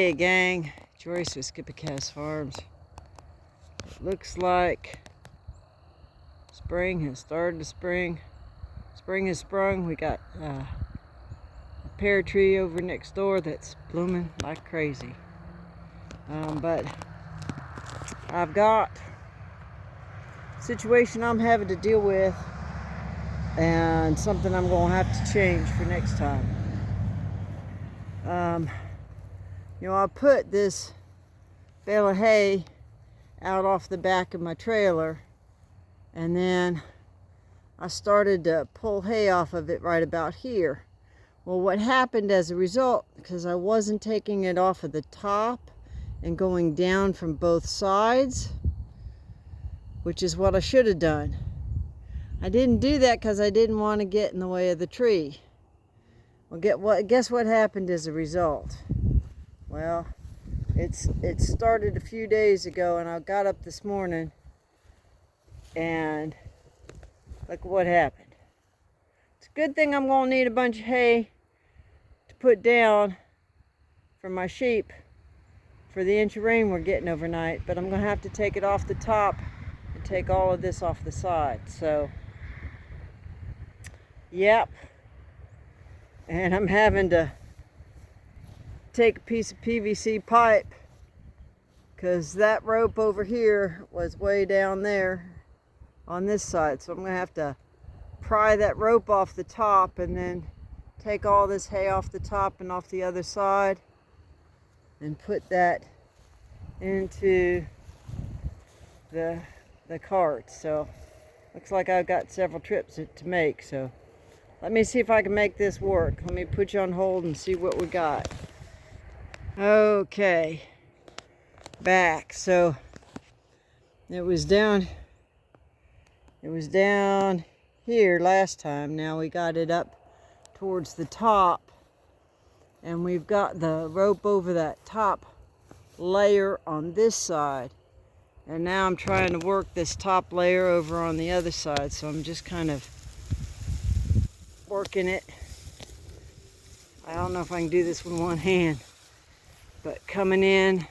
Hey gang, Joyce with Skip-A-Cast Farms. It looks like spring has started to spring. Spring has sprung. We got a pear tree over next door that's blooming like crazy. But I've got a situation I'm having to deal with and something I'm going to have to change for next time. I put this bale of hay out off the back of my trailer, and then I started to pull hay off of it right about here. Well, what happened as a result, because I wasn't taking it off of the top and going down from both sides, which is what I should have done. I didn't do that because I didn't want to get in the way of the tree. Well, guess what happened as a result? Well, it started a few days ago, and I got up this morning and look what happened. It's a good thing I'm going to need a bunch of hay to put down for my sheep for the inch of rain we're getting overnight, but I'm going to have to take it off the top and take all of this off the side. So, yep. And I'm having to take a piece of PVC pipe because that rope over here was way down there on this side. So I'm going to have to pry that rope off the top and then take all this hay off the top and off the other side and put that into the cart. So looks like I've got several trips to make. So let me see if I can make this work. Let me put you on hold and see what we got. Okay, back. So it was down here last time. Now we got it up towards the top, and we've got the rope over that top layer on this side, and now I'm trying to work this top layer over on the other side. So I'm just kind of working it. I don't know if I can do this with one hand, but coming in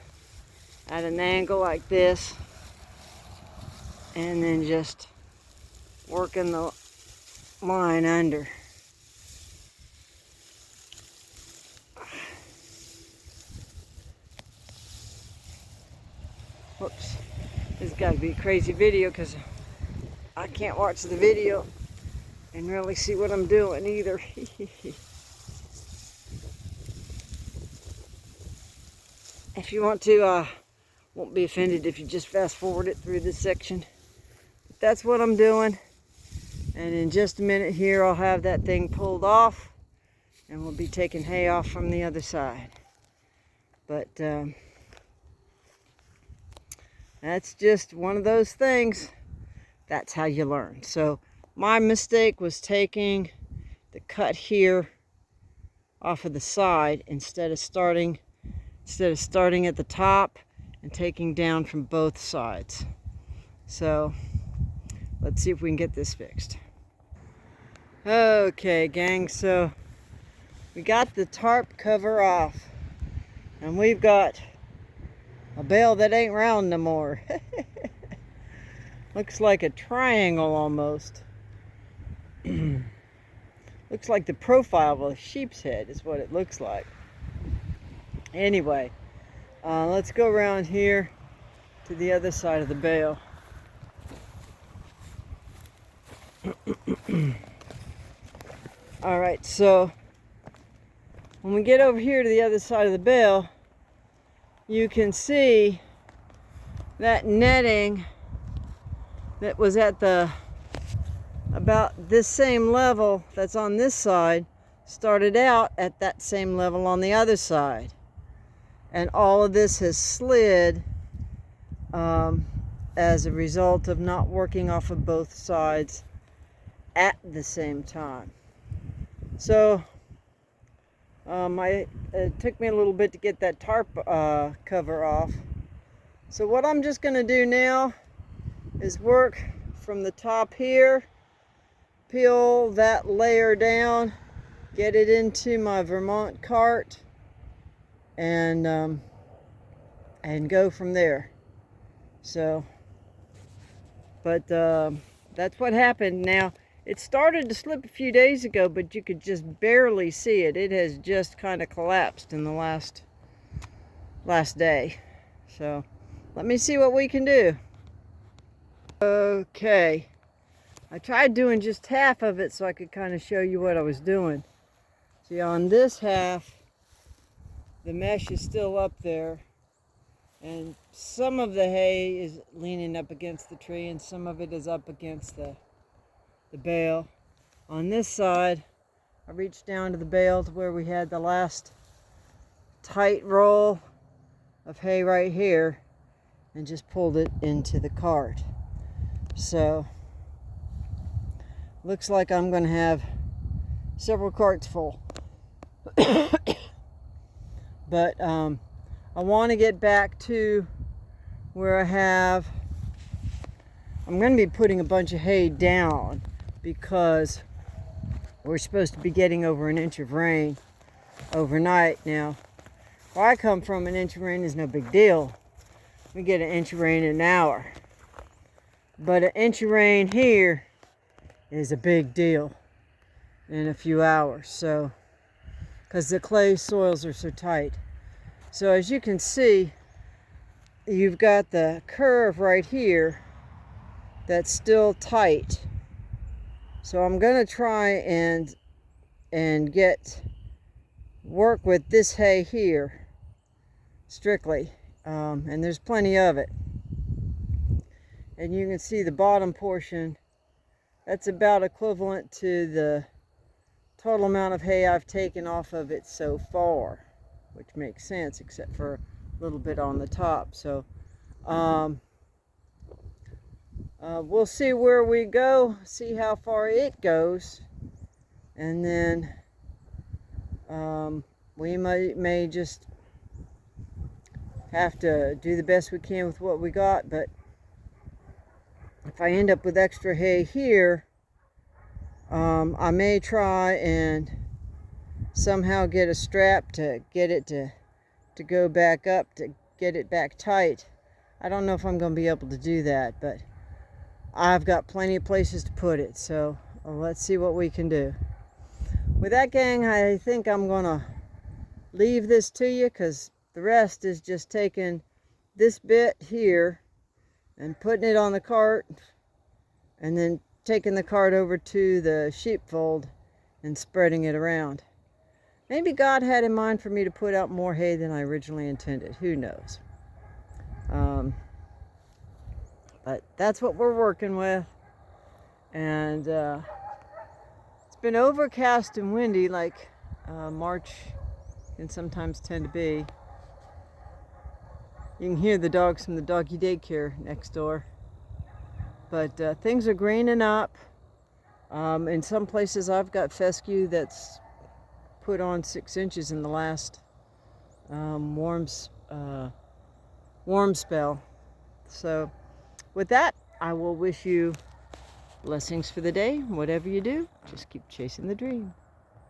at an angle like this and then just working the line under. Whoops, this has got to be a crazy video because I can't watch the video and really see what I'm doing either. If you want to, won't be offended if you just fast forward it through this section. But that's what I'm doing. And in just a minute here, I'll have that thing pulled off, and we'll be taking hay off from the other side. But that's just one of those things. That's how you learn. So my mistake was taking the cut here off of the side instead of starting at the top and taking down from both sides. So let's see if we can get this fixed. Okay, gang, so we got the tarp cover off, and we've got a bale that ain't round no more. Looks like a triangle almost. Looks like the profile of a sheep's head is what it looks like. Anyway, let's go around here to the other side of the bale. All right, so when we get over here to the other side of the bale, you can see that netting that was at about this same level that's on this side started out at that same level on the other side. And all of this has slid as a result of not working off of both sides at the same time. So it took me a little bit to get that tarp cover off. So what I'm just going to do now is work from the top here, peel that layer down, get it into my Vermont cart, and go from there. So, but that's what happened. Now, it started to slip a few days ago, but you could just barely see it. It has just kind of collapsed in the last day. So, let me see what we can do. Okay. I tried doing just half of it so I could kind of show you what I was doing. See, on this half, the mesh is still up there, and some of the hay is leaning up against the tree and some of it is up against the bale. On this side, I reached down to the bale to where we had the last tight roll of hay right here and just pulled it into the cart. So, looks like I'm going to have several carts full. But I want to get back to where I'm going to be putting a bunch of hay down because we're supposed to be getting over an inch of rain overnight. Now, where I come from, an inch of rain is no big deal. We get an inch of rain in an hour. But an inch of rain here is a big deal in a few hours. So, because the clay soils are so tight. So as you can see, you've got the curve right here that's still tight. So I'm going to try and work with this hay here strictly, and there's plenty of it. And you can see the bottom portion, that's about equivalent to the total amount of hay I've taken off of it so far, which makes sense except for a little bit on the top. So we'll see where we go, see how far it goes, and then we may just have to do the best we can with what we got. But if I end up with extra hay here, I may try and somehow get a strap to get it to go back up, to get it back tight. I don't know if I'm going to be able to do that, but I've got plenty of places to put it, so let's see what we can do. With that, gang, I think I'm going to leave this to you, because the rest is just taking this bit here and putting it on the cart, and then taking the cart over to the sheepfold and spreading it around. Maybe God had in mind for me to put out more hay than I originally intended. Who knows? But that's what we're working with. And it's been overcast and windy, like March can sometimes tend to be. You can hear the dogs from the doggy daycare next door. But things are greening up. In some places I've got fescue that's put on 6 inches in the last warm spell. So with that, I will wish you blessings for the day. Whatever you do, just keep chasing the dream.